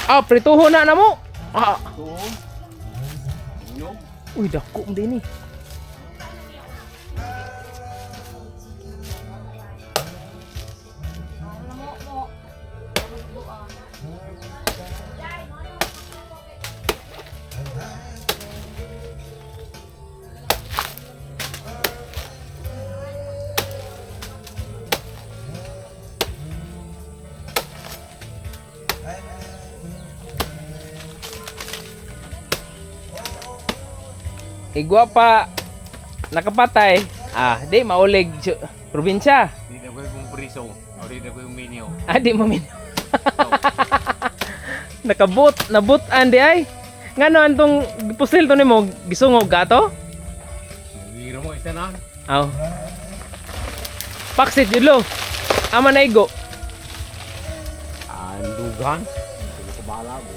Ah, prituho na mo. Ah. Tuhon. Uno. Uy, dako din ni. Igwa pa nakapatay. Ah, di maulig probinsya. Di na ko yung priso. O di na ko yung minyo. Ah, di mo min. Nabutan di ay. Ngano antong pusil to nimo gisungog gato? Giro mo isa na. Aw. Paksit yun lo. Ama na igo. Andugan. Hindi ko bala mo.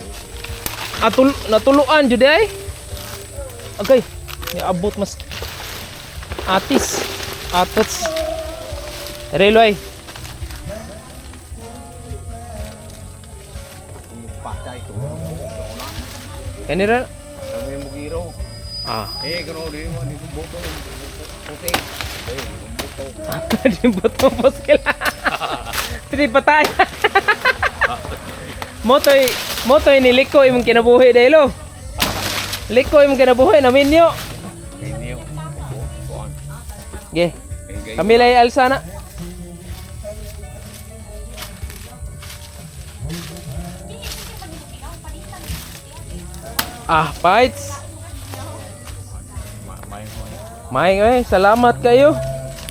Natuluan jud di ay. Okay. Abot mas atis atots reloy Patay to. kanira Kami mo giro. ah Gano di mo di boto. Okay. di boto poskil tri patay motoy ni liko imong kinabuhi daylo liko imong kinabuhi na minyo. Minyo. Ge. Kami lay alsa na. Ah, fights. May, salamat kayo.